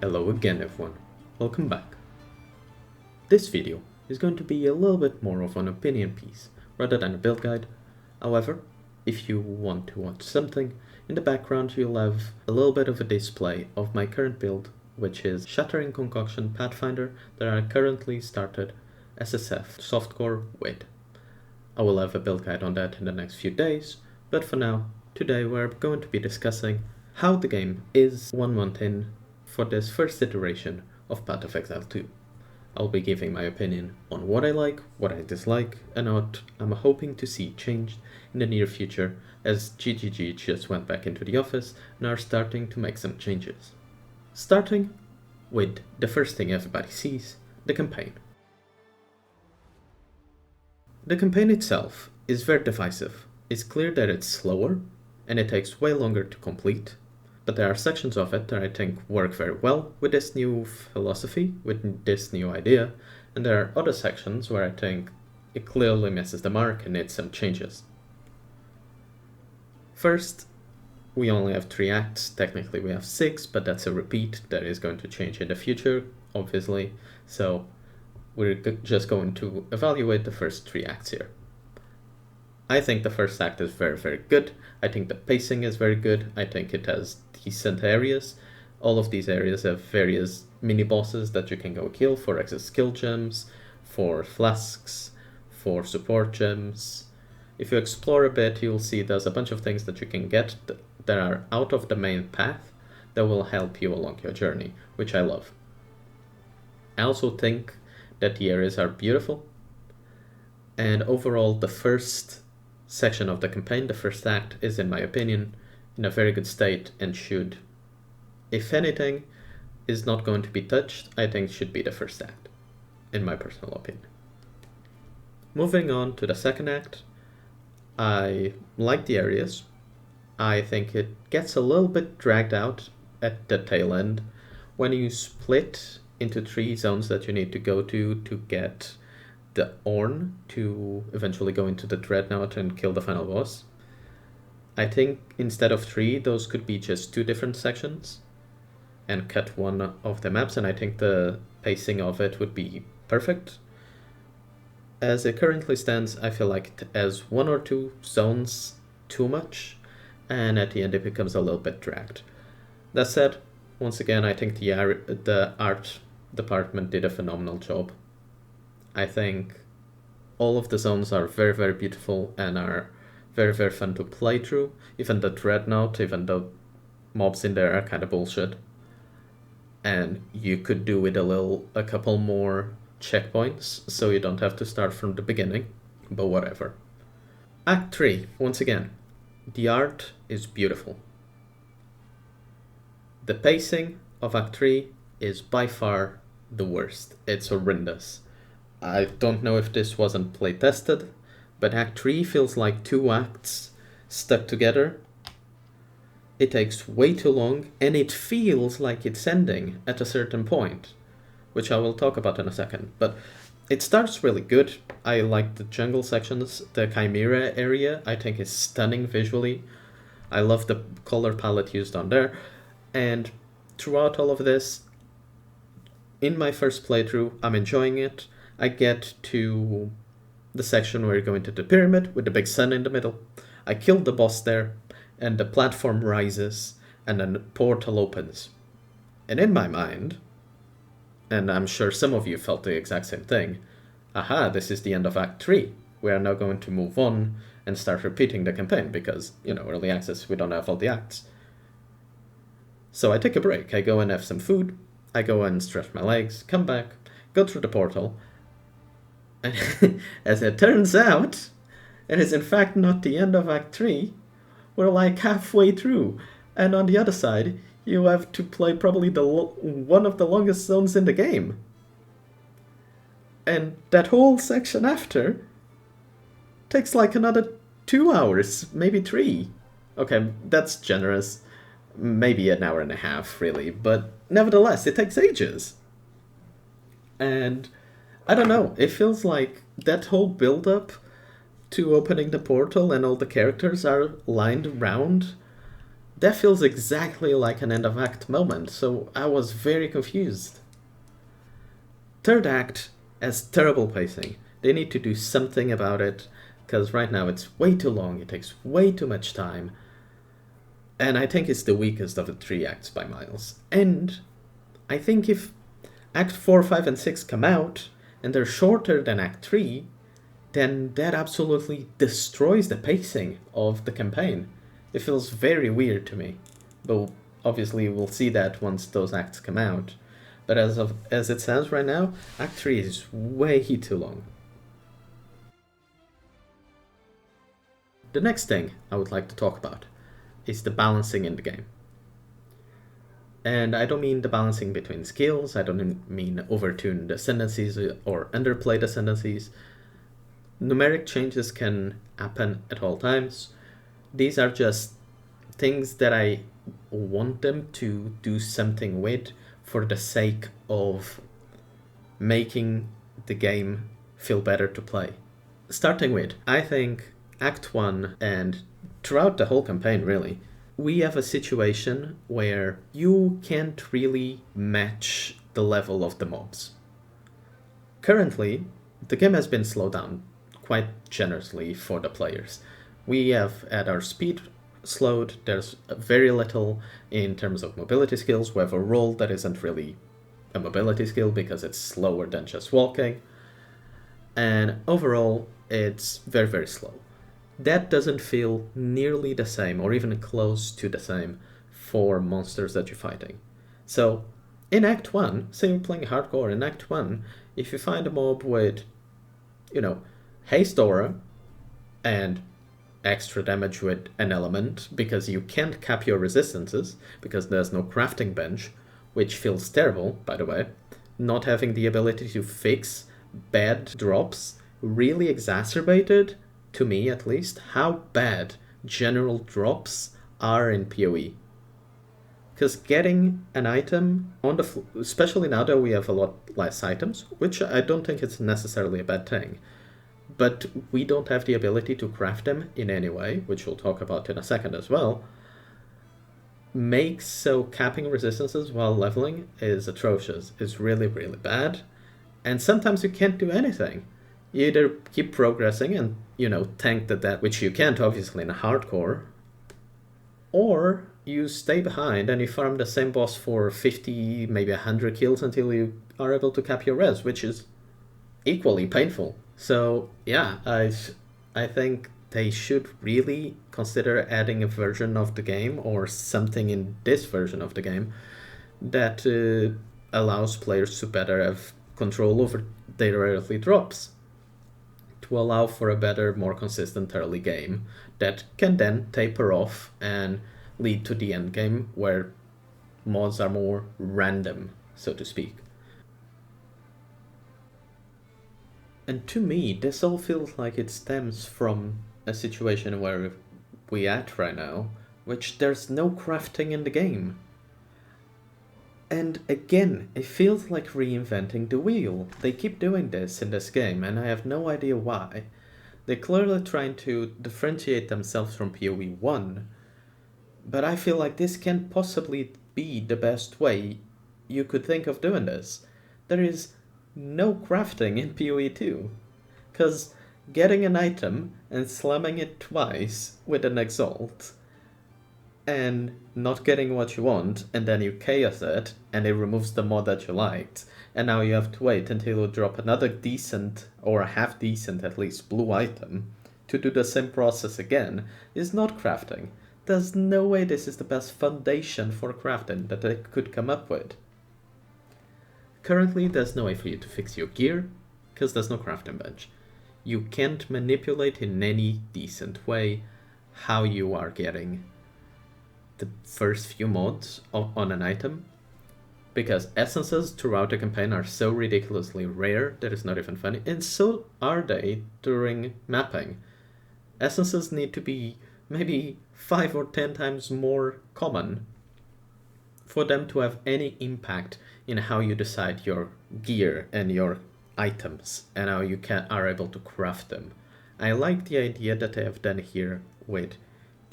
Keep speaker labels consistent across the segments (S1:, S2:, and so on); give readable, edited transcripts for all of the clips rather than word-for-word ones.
S1: Hello again everyone, welcome back. This video is going to be a little bit more of an opinion piece rather than a build guide. However, if you want to watch something, in the background you'll have a little bit of a display of my current build, which is Shattering Concoction Pathfinder that I currently started SSF softcore with. I will have a build guide on that in the next few days, but for now, today we're going to be discussing how the game is 1 month in for this first iteration of Path of Exile 2. I'll be giving my opinion on what I like, what I dislike, and what I'm hoping to see changed in the near future, as GGG just went back into the office and are starting to make some changes. Starting with the first thing everybody sees, the campaign. The campaign itself is very divisive. It's clear that it's slower, and it takes way longer to complete, but there are sections of it that I think work very well with this new philosophy, with this new idea, and there are other sections where I think it clearly misses the mark and needs some changes. First, we only have 3 acts. Technically we have 6, but that's a repeat that is going to change in the future, obviously, so we're just going to evaluate the first 3 acts here. I think the first act is very, very good. I think the pacing is very good. I think it has decent areas. All of these areas have various mini-bosses that you can go kill for extra skill gems, for flasks, for support gems. If you explore a bit, you'll see there's a bunch of things that you can get that are out of the main path that will help you along your journey, which I love. I also think that the areas are beautiful, and overall the first section of the campaign, the first act, is in my opinion in a very good state and should, if anything, is not going to be touched, I think should be the first act, in my personal opinion. Moving on to the second act, I like the areas. I think it gets a little bit dragged out at the tail end when you split into 3 zones that you need to go to get the Orn to eventually go into the Dreadnought and kill the final boss. I think instead of 3, those could be just 2 different sections and cut one of the maps, and I think the pacing of it would be perfect. As it currently stands, I feel like it has 1 or 2 zones too much, and at the end it becomes a little bit dragged. That said, once again, I think the art department did a phenomenal job. I think all of the zones are very, very beautiful and are very, very fun to play through. Even the Dreadnought, even though mobs in there are kind of bullshit. And you could do with a couple more checkpoints, so you don't have to start from the beginning, but whatever. Act 3, once again, the art is beautiful. The pacing of Act 3 is by far the worst. It's horrendous. I don't know if this wasn't play tested, but Act 3 feels like 2 acts stuck together. It takes way too long, and it feels like it's ending at a certain point, which I will talk about in a second. But it starts really good. I like the jungle sections. The Chimera area I think is stunning visually. I love the color palette used on there. And throughout all of this, in my first playthrough, I'm enjoying it. I get to the section where you go into the pyramid with the big sun in the middle. I killed the boss there, and the platform rises, and then the portal opens. And in my mind, and I'm sure some of you felt the exact same thing, aha, this is the end of Act 3. We are now going to move on and start repeating the campaign because, early access, we don't have all the acts. So I take a break. I go and have some food. I go and stretch my legs, come back, go through the portal. And as it turns out, it is in fact not the end of Act 3. We're like halfway through. And on the other side, you have to play probably one of the longest zones in the game. And that whole section after takes like another 2 hours, maybe 3. Okay, that's generous. Maybe an hour and a half, really. But nevertheless, it takes ages. And I don't know, it feels like that whole build-up to opening the portal and all the characters are lined around that feels exactly like an end of act moment, so I was very confused. Third act has terrible pacing. They need to do something about it, because right now it's way too long, it takes way too much time. And I think it's the weakest of the 3 acts by miles. And I think if Act 4, 5, and 6 come out, and they're shorter than Act 3, then that absolutely destroys the pacing of the campaign. It feels very weird to me. But obviously we'll see that once those acts come out. But as it stands right now, Act 3 is way too long. The next thing I would like to talk about is the balancing in the game. And I don't mean the balancing between skills, I don't mean overtune ascendancies or underplay ascendancies. Numeric changes can happen at all times. These are just things that I want them to do something with for the sake of making the game feel better to play. Starting with, I think Act 1 and throughout the whole campaign really, we have a situation where you can't really match the level of the mobs. Currently, the game has been slowed down quite generously for the players. We have had our speed slowed, there's very little in terms of mobility skills. We have a roll that isn't really a mobility skill because it's slower than just walking. And overall, it's very, very slow. That doesn't feel nearly the same or even close to the same for monsters that you're fighting. So in Act 1, say you're playing hardcore, in Act 1, if you find a mob with, haste aura and extra damage with an element because you can't cap your resistances because there's no crafting bench, which feels terrible, by the way. Not having the ability to fix bad drops really exacerbated, to me at least, how bad general drops are in PoE. Because getting an item on the especially now that we have a lot less items, which I don't think it's necessarily a bad thing, but we don't have the ability to craft them in any way, which we'll talk about in a second as well, makes so capping resistances while leveling is atrocious. It's really, really bad. And sometimes you can't do anything. You either keep progressing and, tank that, which you can't obviously in a hardcore, or you stay behind and you farm the same boss for 50, maybe 100 kills until you are able to cap your res, which is equally painful. So yeah, I think they should really consider adding a version of the game or something in this version of the game that allows players to better have control over their early drops, to allow for a better, more consistent early game that can then taper off and lead to the end game where mods are more random, so to speak. And to me, this all feels like it stems from a situation where we're at right now, which there's no crafting in the game. And again, it feels like reinventing the wheel. They keep doing this in this game, and I have no idea why. They're clearly trying to differentiate themselves from PoE 1, but I feel like this can't possibly be the best way you could think of doing this. There is no crafting in PoE 2, because getting an item and slamming it twice with an exalt and not getting what you want, and then you chaos it, and it removes the mod that you liked, and now you have to wait until you drop another decent, or a half decent at least, blue item to do the same process again, is not crafting. There's no way this is the best foundation for crafting that they could come up with. Currently, there's no way for you to fix your gear, because there's no crafting bench. You can't manipulate in any decent way how you are getting the first few mods on an item, because essences throughout the campaign are so ridiculously rare that it's not even funny, and so are they during mapping. Essences need to be maybe 5 or 10 times more common for them to have any impact in how you decide your gear and your items and how you are able to craft them. I like the idea that they have done here with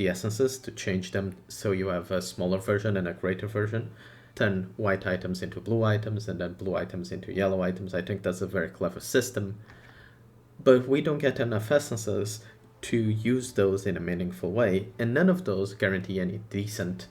S1: the essences to change them so you have a smaller version and a greater version. Turn white items into blue items and then blue items into yellow items. I think that's a very clever system. But we don't get enough essences to use those in a meaningful way, and none of those guarantee any decent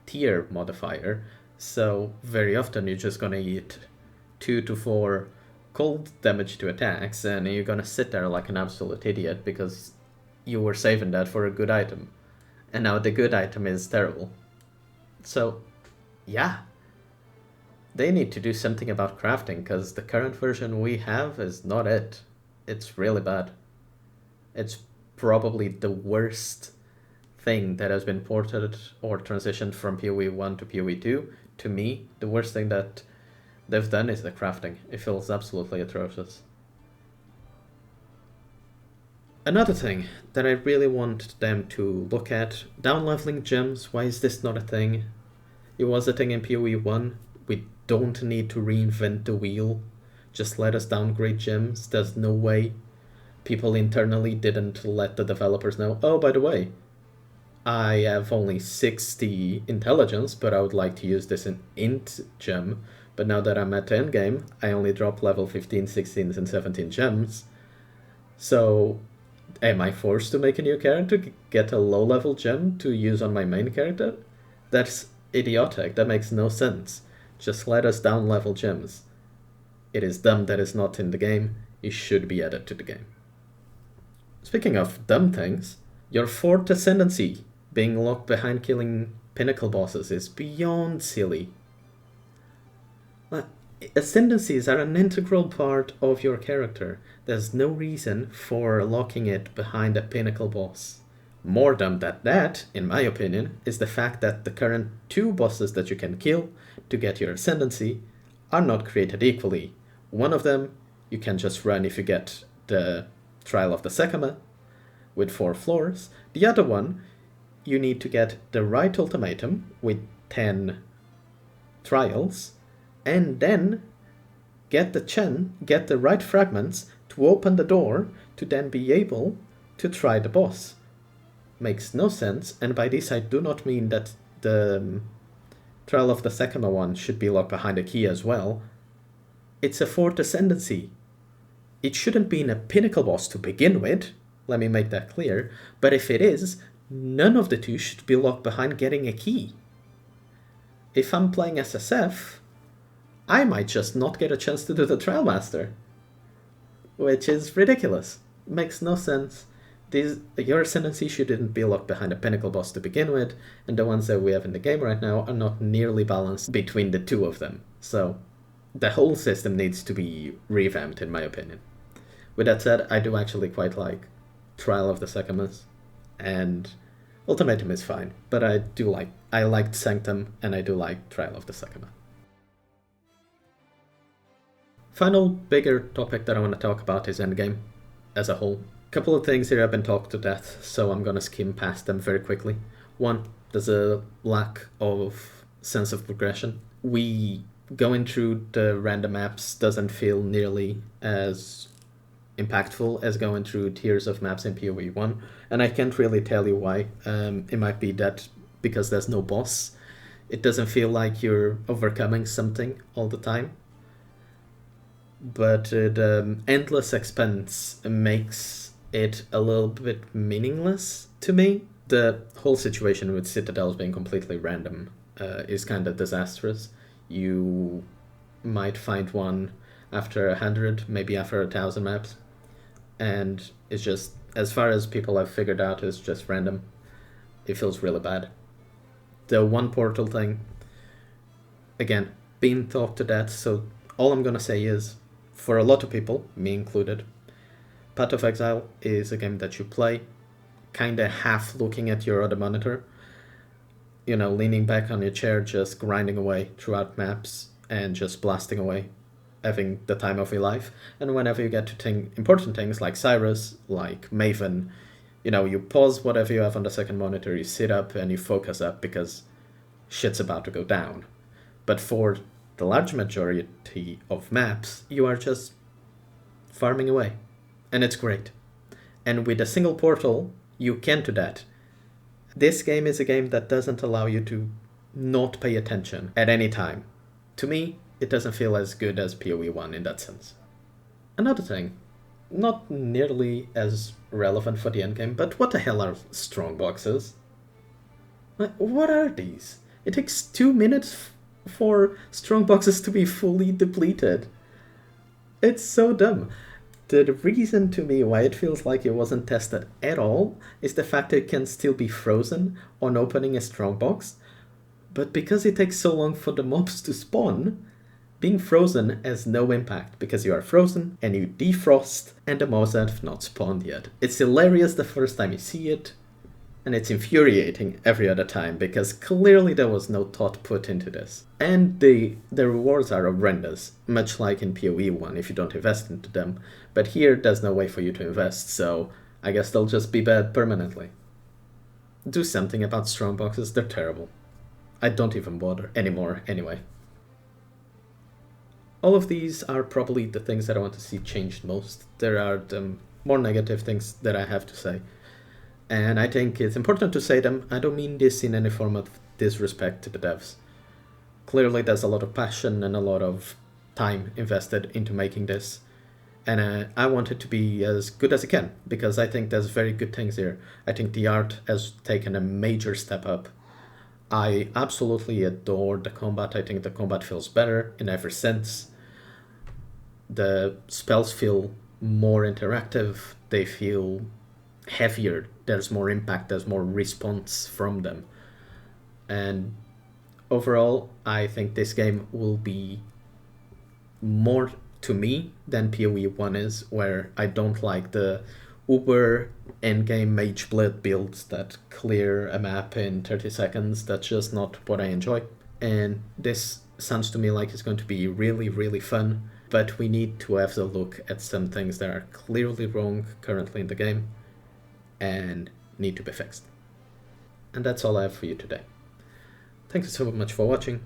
S1: tier modifier. So very often you're just gonna eat 2 to 4 cold damage to attacks, and you're gonna sit there like an absolute idiot because you were saving that for a good item. And now the good item is terrible. So, yeah. They need to do something about crafting, because the current version we have is not it. It's really bad. It's probably the worst thing that has been ported or transitioned from PoE 1 to PoE 2. To me, the worst thing that they've done is the crafting. It feels absolutely atrocious. Another thing that I really want them to look at, down-leveling gems. Why is this not a thing? It was a thing in PoE 1. We don't need to reinvent the wheel. Just let us downgrade gems. There's no way. People internally didn't let the developers know, oh, by the way, I have only 60 intelligence, but I would like to use this in int gem. But now that I'm at the endgame, I only drop level 15, 16, and 17 gems. So am I forced to make a new character to get a low-level gem to use on my main character? That's idiotic. That makes no sense. Just let us down-level gems. It is dumb that it's not in the game. It should be added to the game. Speaking of dumb things, your 4th ascendancy being locked behind killing pinnacle bosses is beyond silly. Ascendancies are an integral part of your character. There's no reason for locking it behind a pinnacle boss. More dumb than that, in my opinion, is the fact that the current 2 bosses that you can kill to get your ascendancy are not created equally. One of them you can just run if you get the Trial of the Sekama with 4 floors. The other one, you need to get the right ultimatum with 10 trials, and then get the right fragments to open the door to then be able to try the boss. Makes no sense, and by this I do not mean that the Trial of the Sekama one should be locked behind a key as well. It's a 4th ascendancy. It shouldn't be in a pinnacle boss to begin with, let me make that clear, but if it is, none of the 2 should be locked behind getting a key. If I'm playing SSF, I might just not get a chance to do the Trial Master, which is ridiculous. Makes no sense. Your ascendancy shouldn't be locked behind a pinnacle boss to begin with, and the ones that we have in the game right now are not nearly balanced between the 2 of them. So the whole system needs to be revamped, in my opinion. With that said, I do actually quite like Trial of the Sekamas, and Ultimatum is fine, but I liked Sanctum, and I do like Trial of the Sekama. Final bigger topic that I want to talk about is endgame as a whole. Couple of things here have been talked to death, so I'm gonna skim past them very quickly. One, there's a lack of sense of progression. Going through the random maps doesn't feel nearly as impactful as going through tiers of maps in PoE 1, and I can't really tell you why. It might be that because there's no boss, it doesn't feel like you're overcoming something all the time. But the endless expense makes it a little bit meaningless to me. The whole situation with citadels being completely random is kind of disastrous. You might find one after 100, maybe after 1,000 maps, and it's just, as far as people have figured out, it's just random. It feels really bad. The one portal thing, again, being talked to death, so all I'm gonna say is, for a lot of people, me included, Path of Exile is a game that you play kinda half looking at your other monitor, leaning back on your chair, just grinding away throughout maps and just blasting away, having the time of your life. And whenever you get to important things like Cyrus, like Maven, you pause whatever you have on the second monitor, you sit up and you focus up because shit's about to go down. But for the large majority of maps, you are just farming away. And it's great. And with a single portal, you can do that. This game is a game that doesn't allow you to not pay attention at any time. To me, it doesn't feel as good as PoE1 in that sense. Another thing, not nearly as relevant for the endgame, but what the hell are strongboxes? What are these? It takes 2 minutes for strongboxes to be fully depleted. It's so dumb. The reason to me why it feels like it wasn't tested at all is the fact that it can still be frozen on opening a strongbox, but because it takes so long for the mobs to spawn, being frozen has no impact because you are frozen and you defrost and the mobs have not spawned yet. It's hilarious the first time you see it, and it's infuriating every other time because clearly there was no thought put into this. And the rewards are horrendous, much like in PoE1 if you don't invest into them, but here there's no way for you to invest, so I guess they'll just be bad permanently. Do something about strongboxes, they're terrible. I don't even bother anymore anyway. All of these are probably the things that I want to see changed most. There are the more negative things that I have to say. And I think it's important to say them. I don't mean this in any form of disrespect to the devs. Clearly there's a lot of passion and a lot of time invested into making this. And I want it to be as good as it can, because I think there's very good things here. I think the art has taken a major step up. I absolutely adore the combat. I think the combat feels better in every sense. The spells feel more interactive. They feel heavier. There's more impact. There's more response from them. And overall, I think this game will be more to me than PoE1 is, where I don't like the uber endgame mage blade builds that clear a map in 30 seconds. That's just not what I enjoy. And this sounds to me like it's going to be really, really fun, but we need to have a look at some things that are clearly wrong currently in the game and need to be fixed. And that's all I have for you today. Thank you so much for watching.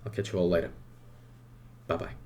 S1: I'll catch you all later. Bye bye.